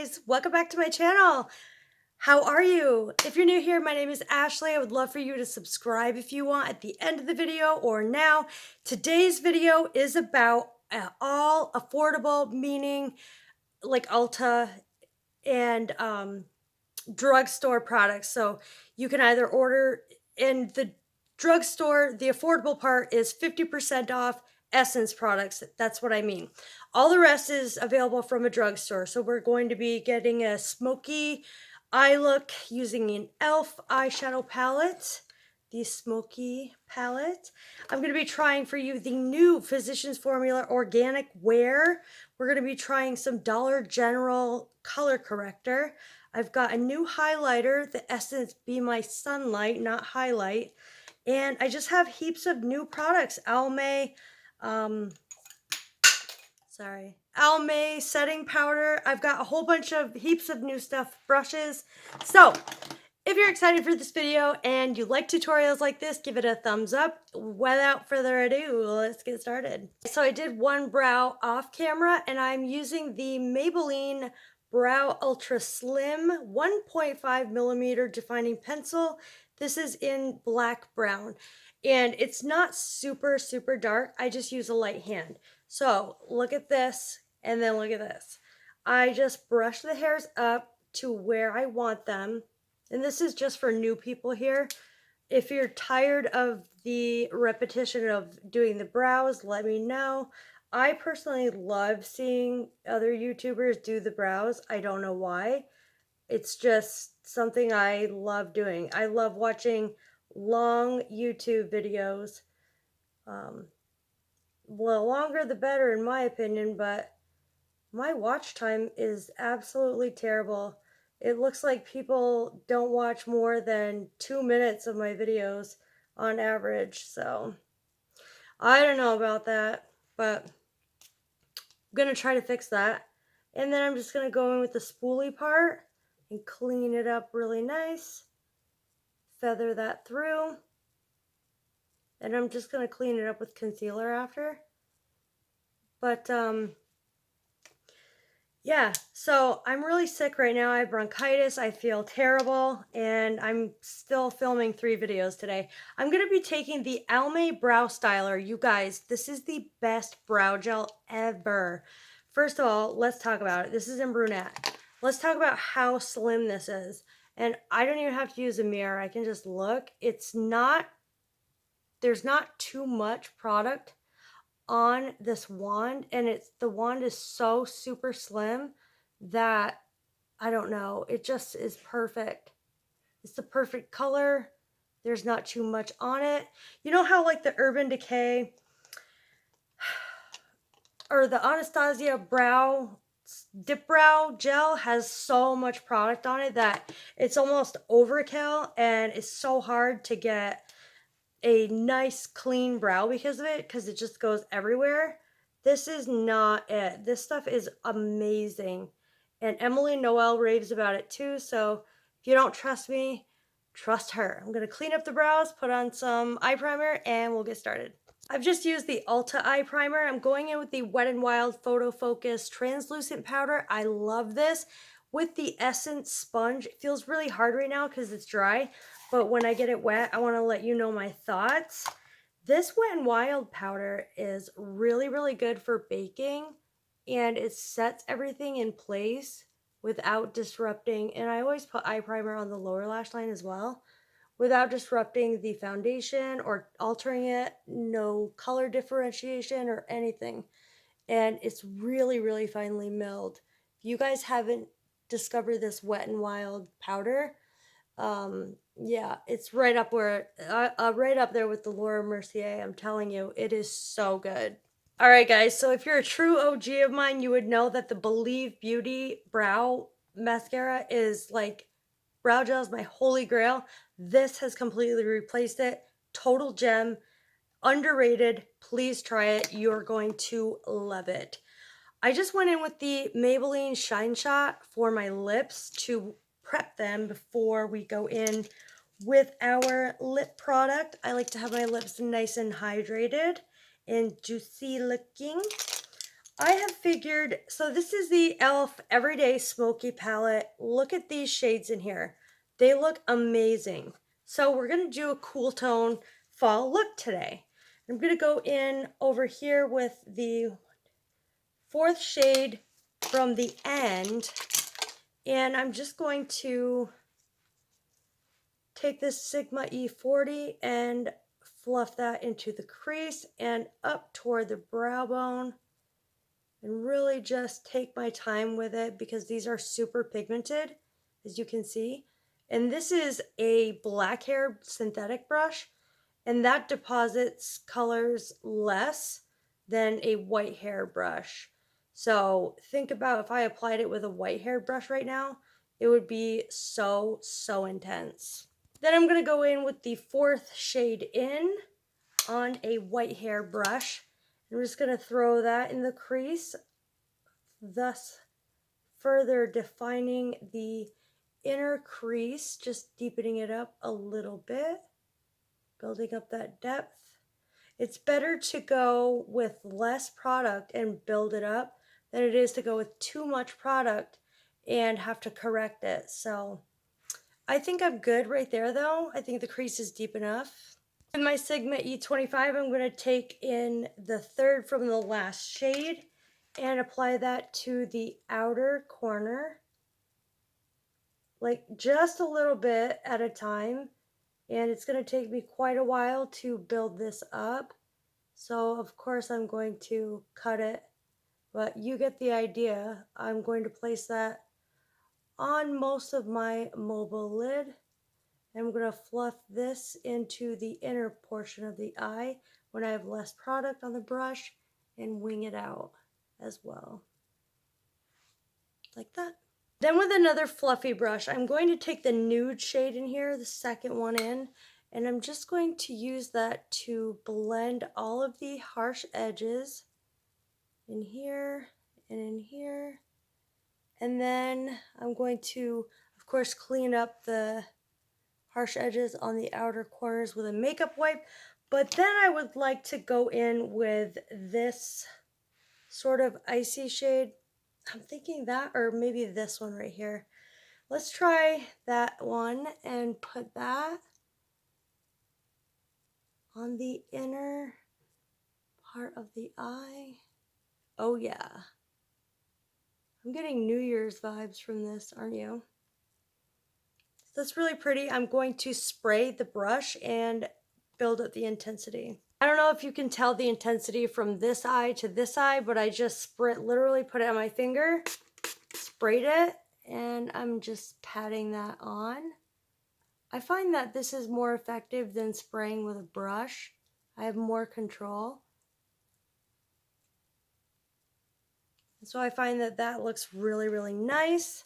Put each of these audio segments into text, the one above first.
guys, welcome back to my channel. How are you? If you're new here, my name is Ashley. I would love for you to subscribe if you want at the end of the video or now. Today's video is about all affordable, meaning like Ulta and drugstore products. So you can either order in the drugstore, the affordable part is 50% off Essence products. That's what I mean. All the rest is available from a drugstore. So we're going to be getting a smoky eye look using an e.l.f. eyeshadow palette. The Smoky palette. I'm going to be trying for you the new Physicians Formula Organic Wear. We're going to be trying some Dollar General color corrector. I've got a new highlighter, the Essence Be My Sunlight, not highlight. And I just have heaps of new products. Almay, Almay setting powder. I've got a whole bunch of heaps of new stuff, brushes. So if you're excited for this video and you like tutorials like this, give it a thumbs up. Without further ado, let's get started. So I did one brow off camera and I'm using the Maybelline Brow Ultra Slim 1.5 millimeter defining pencil. This is in black brown and it's not super dark. I just use a light hand. So look at this and then look at this. I just brush the hairs up to where I want them. And this is just for new people here. If you're tired of the repetition of doing the brows, let me know. I personally love seeing other YouTubers do the brows. I don't know why. It's just something I love doing. I love watching long YouTube videos. The longer the better in my opinion, but my watch time is absolutely terrible. It looks like people don't watch more than 2 minutes of my videos on average, so I don't know about that, but I'm going to try to fix that. And then I'm just going to go in with the spoolie part and clean it up really nice. Feather that through. And I'm just going to clean it up with concealer after. But, yeah, so I'm really sick right now. I have bronchitis. I feel terrible. And I'm still filming 3 videos today. I'm going to be taking the Almay Brow Styler. You guys, this is the best brow gel ever. First of all, let's talk about it. This is in brunette. Let's talk about how slim this is. And I don't even have to use a mirror. I can just look. It's not, there's not too much product on this wand, and the wand is so super slim that I don't know, it just is perfect. It's the perfect color. There's not too much on it. You know how like the Urban Decay or the Anastasia brow dip brow gel has so much product on it that it's almost overkill, and it's so hard to get a nice clean brow because of it, because it just goes everywhere. This is not it. This stuff is amazing, and Emily Noel raves about it too. So if you don't trust me, trust her. I'm gonna clean up the brows, put on some eye primer, and we'll get started. I've just used the Ulta eye primer. I'm going in with the Wet n Wild Photofocus translucent powder. I love this. With the Essence sponge, it feels really hard right now because it's dry, but when I get it wet, I want to let you know my thoughts. This Wet n Wild powder is really good for baking, and it sets everything in place without disrupting, and I always put eye primer on the lower lash line as well, without disrupting the foundation or altering it. No color differentiation or anything, and it's really finely milled. If you guys haven't discovered this Wet n Wild powder, yeah, it's right up where right up there with the Laura Mercier. I'm telling you, it is so good. All right, guys, so if you're a true OG of mine, you would know that the Believe Beauty brow mascara is like, brow gel is my holy grail. This has completely replaced it. Total gem, underrated. Please try it. You're going to love it. I just went in with the Maybelline Shine Shot for my lips to prep them before we go in with our lip product. I like to have my lips nice and hydrated and juicy looking. I have figured, so this is the e.l.f. Everyday Smoky palette. Look at these shades in here. They look amazing. So we're going to do a cool tone fall look today. I'm going to go in over here with the fourth shade from the end, and I'm just going to take this Sigma E40 and fluff that into the crease and up toward the brow bone, and really just take my time with it because these are super pigmented, as you can see. And this is a black hair synthetic brush, and that deposits colors less than a white hair brush. So think about if I applied it with a white hair brush right now, it would be so intense. Then I'm going to go in with the fourth shade in on a white hair brush. I'm just going to throw that in the crease, thus further defining the inner crease, just deepening it up a little bit, building up that depth. It's better to go with less product and build it up than it is to go with too much product and have to correct it. So I think I'm good right there though. I think the crease is deep enough. With my Sigma E25, I'm going to take in the third from the last shade and apply that to the outer corner, like just a little bit at a time. And it's going to take me quite a while to build this up. So of course I'm going to cut it, but you get the idea. I'm going to place that on most of my mobile lid. I'm going to fluff this into the inner portion of the eye when I have less product on the brush and wing it out as well. Like that. Then with another fluffy brush, I'm going to take the nude shade in here, the second one in, and I'm just going to use that to blend all of the harsh edges in here and in here. And then I'm going to, of course, clean up the harsh edges on the outer corners with a makeup wipe. But then I would like to go in with this sort of icy shade. I'm thinking that, or maybe this one right here. Let's try that one and put that on the inner part of the eye. Oh yeah. I'm getting New Year's vibes from this, aren't you? That's really pretty. I'm going to spray the brush and build up the intensity. I don't know if you can tell the intensity from this eye to this eye, but I just literally put it on my finger, sprayed it, and I'm just patting that on. I find that this is more effective than spraying with a brush. I have more control. So I find that that looks really nice.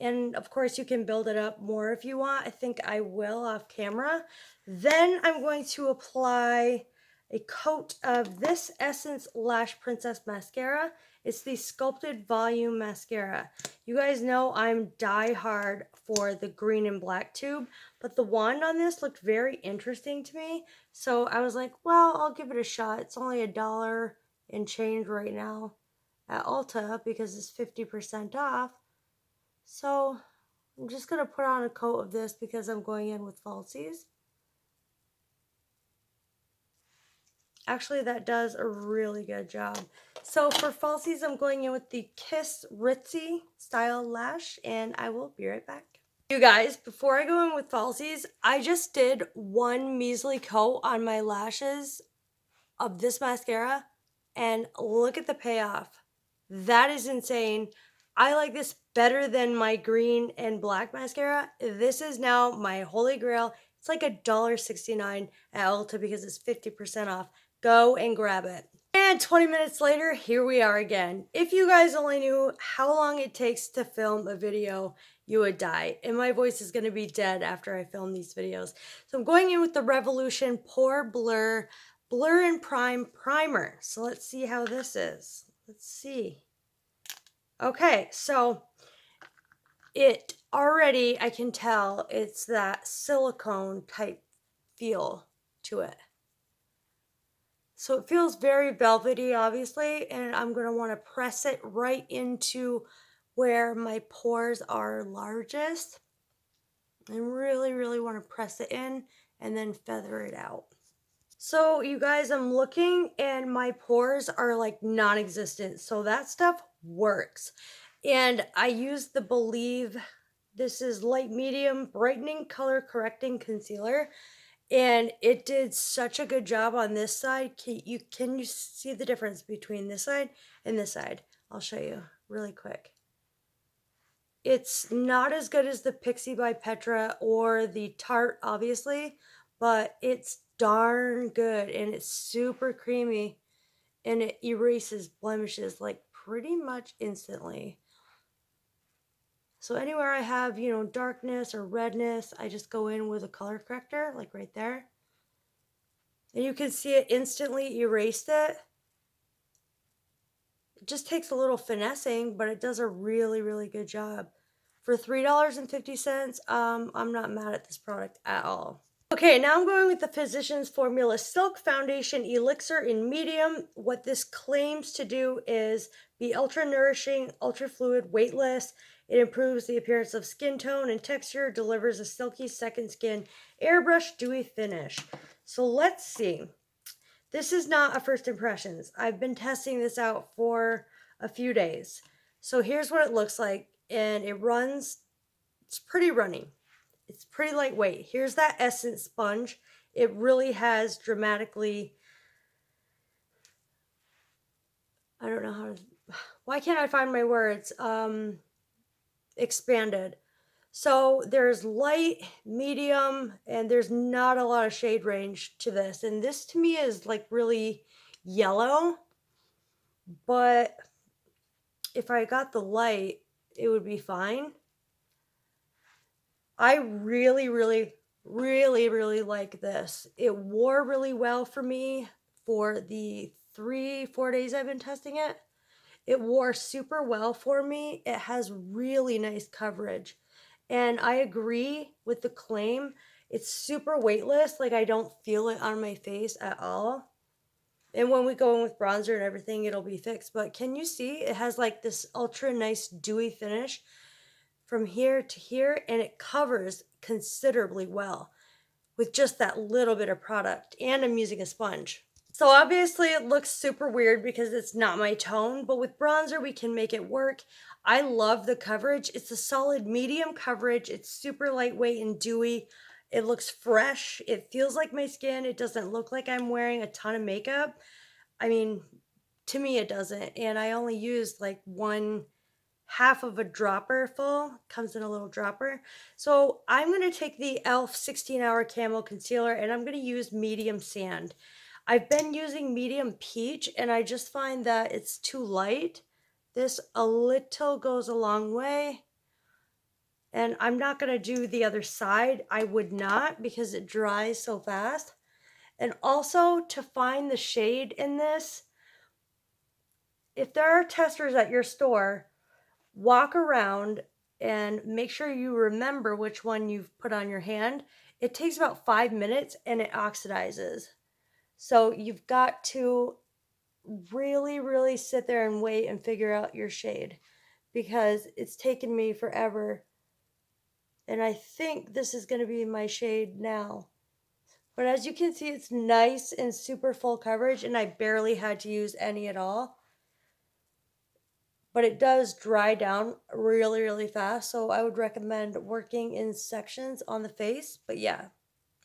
And of course you can build it up more if you want. I think I will off camera. Then I'm going to apply a coat of this Essence Lash Princess Mascara. It's the Sculpted Volume Mascara. You guys know I'm die-hard for the green and black tube, but the wand on this looked very interesting to me. So I was like, well, I'll give it a shot. It's only $1 and change right now at Ulta because it's 50% off. So I'm just going to put on a coat of this because I'm going in with falsies. Actually, that does a really good job. So for falsies, I'm going in with the Kiss Ritzy Style Lash, and I will be right back. You guys, before I go in with falsies, I just did one measly coat on my lashes of this mascara, and look at the payoff. That is insane. I like this better than my green and black mascara. This is now my holy grail. It's like $1.69 at Ulta because it's 50% off. Go and grab it. And 20 minutes later, here we are again. If you guys only knew how long it takes to film a video, you would die. And my voice is going to be dead after I film these videos. So I'm going in with the Revolution Pore Blur and Prime Primer. So let's see how this is. Let's see. Okay, so it already, I can tell it's that silicone type feel to it. So it feels very velvety, obviously, and I'm going to want to press it right into where my pores are largest. And really, really want to press it in and then feather it out. So you guys, I'm looking and my pores are like non-existent. So that stuff works. And I use the Believe, this is light medium brightening color correcting concealer. And it did such a good job on this side. Can you see the difference between this side and this side? I'll show you really quick. It's not as good as the Pixie by Petra or the Tarte, obviously, but it's darn good and it's super creamy and it erases blemishes like pretty much instantly. So anywhere I have, darkness or redness, I just go in with a color corrector, like right there. And you can see it instantly erased it. It just takes a little finessing, but it does a really, really good job. For $3.50, I'm not mad at this product at all. Okay, now I'm going with the Physicians Formula Silk Foundation Elixir in medium. What this claims to do is be ultra nourishing, ultra fluid, weightless. It improves the appearance of skin tone and texture, delivers a silky second skin, airbrush dewy finish. So let's see. This is not a first impressions. I've been testing this out for a few days. So here's what it looks like. And it runs, it's pretty runny. It's pretty lightweight. Here's that Essence sponge. It really has dramatically, I don't know how to, why can't I find my words? Expanded. So there's light, medium, and there's not a lot of shade range to this. And this to me is like really yellow. But if I got the light, it would be fine. I really, really, really, really like this. It wore really well for me for the 3-4 days I've been testing it. It wore super well for me. It has really nice coverage. And I agree with the claim. It's super weightless. Like I don't feel it on my face at all. And when we go in with bronzer and everything, it'll be fixed. But can you see? It has like this ultra nice dewy finish from here to here. And it covers considerably well with just that little bit of product. And I'm using a sponge. So obviously it looks super weird because it's not my tone. But with bronzer, we can make it work. I love the coverage. It's a solid medium coverage. It's super lightweight and dewy. It looks fresh. It feels like my skin. It doesn't look like I'm wearing a ton of makeup. I mean, to me it doesn't. And I only used like 1/2 of a dropper full. Comes in a little dropper. So I'm going to take the e.l.f. 16-hour Camo Concealer and I'm going to use medium sand. I've been using medium peach and I just find that it's too light. This a little goes a long way. And I'm not going to do the other side. I would not because it dries so fast. And also to find the shade in this, if there are testers at your store, walk around and make sure you remember which one you've put on your hand. It takes about 5 minutes and it oxidizes. So you've got to really, really sit there and wait and figure out your shade because it's taken me forever. And I think this is going to be my shade now. But as you can see, it's nice and super full coverage, and I barely had to use any at all. But it does dry down really, really fast, so I would recommend working in sections on the face. But yeah,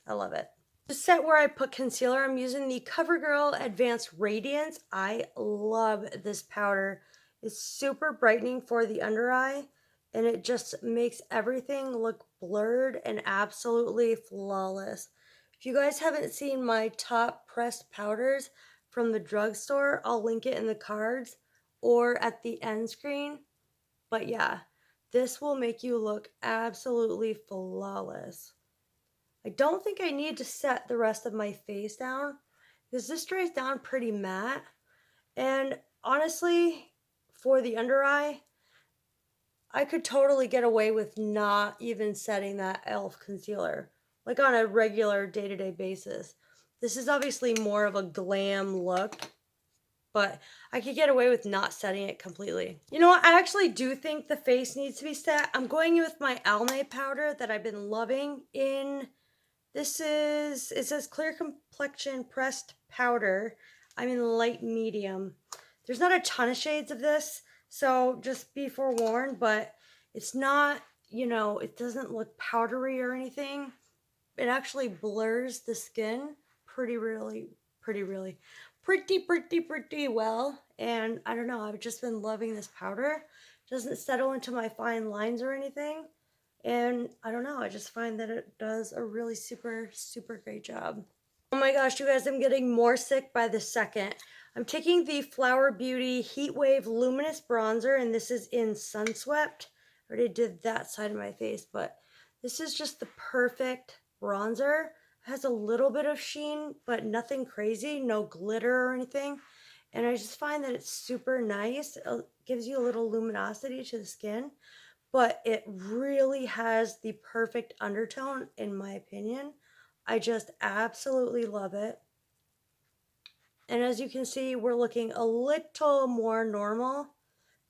I love it. The set where I put concealer, I'm using the Covergirl Advanced Radiance. I love this powder. It's super brightening for the under eye, and it just makes everything look blurred and absolutely flawless. If you guys haven't seen my top pressed powders from the drugstore, I'll link it in the cards or at the end screen. But yeah, this will make you look absolutely flawless. I don't think I need to set the rest of my face down because this dries down pretty matte. And honestly, for the under eye, I could totally get away with not even setting that e.l.f. concealer, like on a regular day-to-day basis. This is obviously more of a glam look, but I could get away with not setting it completely. You know what? I actually do think the face needs to be set. I'm going in with my Almay powder that I've been loving in. It says clear complexion pressed powder. I'm in light medium. There's not a ton of shades of this, so just be forewarned, but it's not, it doesn't look powdery or anything. It actually blurs the skin pretty well. And I don't know, I've just been loving this powder. It doesn't settle into my fine lines or anything. And I don't know, I just find that it does a really super great job. Oh my gosh, you guys, I'm getting more sick by the second. I'm taking the Flower Beauty Heatwave Luminous Bronzer, and this is in Sunswept. I already did that side of my face, but this is just the perfect bronzer. It has a little bit of sheen, but nothing crazy, no glitter or anything. And I just find that it's super nice. It gives you a little luminosity to the skin, but it really has the perfect undertone, in my opinion. I just absolutely love it. And as you can see, we're looking a little more normal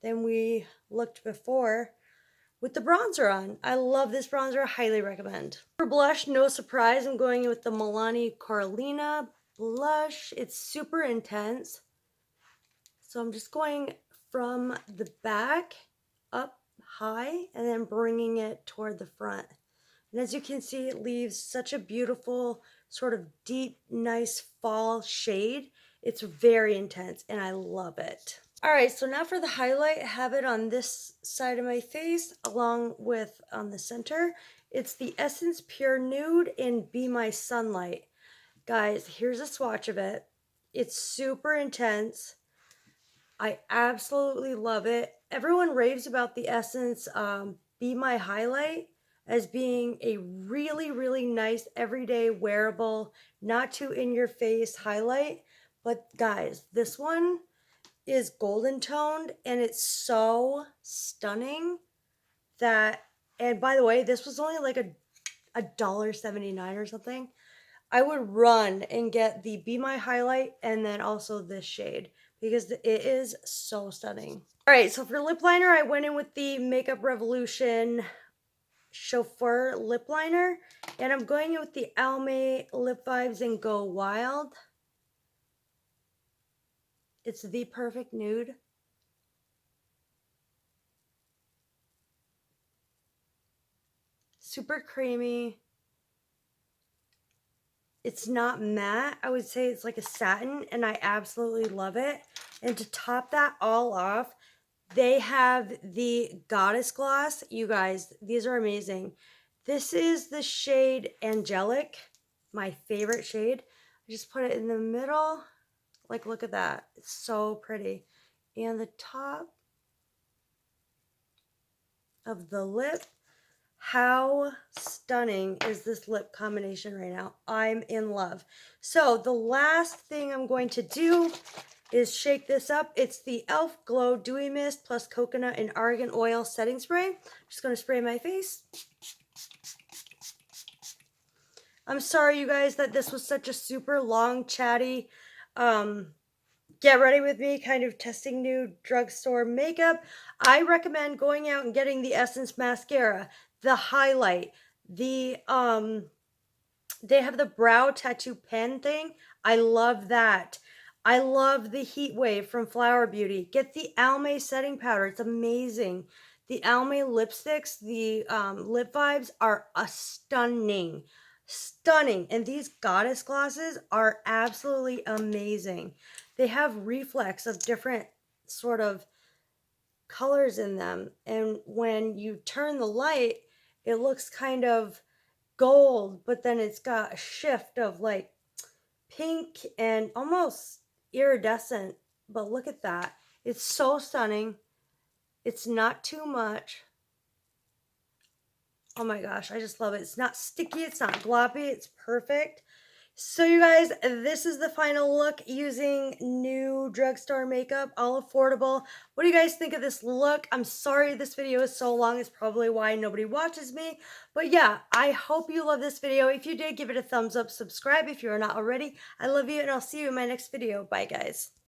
than we looked before with the bronzer on. I love this bronzer, highly recommend. For blush, no surprise, I'm going in with the Milani Corallina blush. It's super intense. So I'm just going from the back up high and then bringing it toward the front. And as you can see, it leaves such a beautiful, sort of deep, nice fall shade. It's very intense and I love it. All right, so now for the highlight, I have it on this side of my face along with on the center. It's the Essence Pure Nude in Be My Sunlight. Guys, here's a swatch of it. It's super intense. I absolutely love it. Everyone raves about the Essence Be My Highlight as being a really nice everyday wearable, not too in your face highlight. But guys, this one is golden toned and it's so stunning that, and by the way, this was only like a $1.79 or something. I would run and get the Be My Highlight and then also this shade because it is so stunning. All right, so for lip liner, I went in with the Makeuprevolution Chauffer lip liner, and I'm going in with the Almay Lip Vibes and Go Wild. It's the perfect nude. Super creamy. It's not matte. I would say it's like a satin, and I absolutely love it. And to top that all off, they have the Goddess Gloss. You guys, these are amazing. This is the shade Angelic, my favorite shade. I just put it in the middle. Like, look at that. It's so pretty. And the top of the lip. How stunning is this lip combination right now? I'm in love. So the last thing I'm going to do is shake this up. It's the e.l.f. Glow Dewy Mist plus Coconut and Argan Oil Setting Spray. I'm just going to spray my face. I'm sorry, you guys, that this was such a super long, chatty, get ready with me kind of testing new drugstore makeup. I recommend going out and getting the Essence mascara, the highlight, the they have the brow tattoo pen thing. I love that. I love the Heat Wave from Flower Beauty. Get the Almay setting powder. It's amazing. The Almay lipsticks, the lip vibes are stunning. Stunning. And these Goddess glosses are absolutely amazing. They have reflex of different sort of colors in them. And when you turn the light, it looks kind of gold, but then it's got a shift of like pink and almost iridescent. But look at that. It's so stunning. It's not too much. Oh my gosh, I just love it. It's not sticky. It's not gloppy. It's perfect. So you guys, this is the final look using new drugstore makeup, all affordable. What do you guys think of this look? I'm sorry this video is so long. It's probably why nobody watches me. But yeah, I hope you love this video. If you did, give it a thumbs up, subscribe if you are not already. I love you and I'll see you in my next video. Bye guys.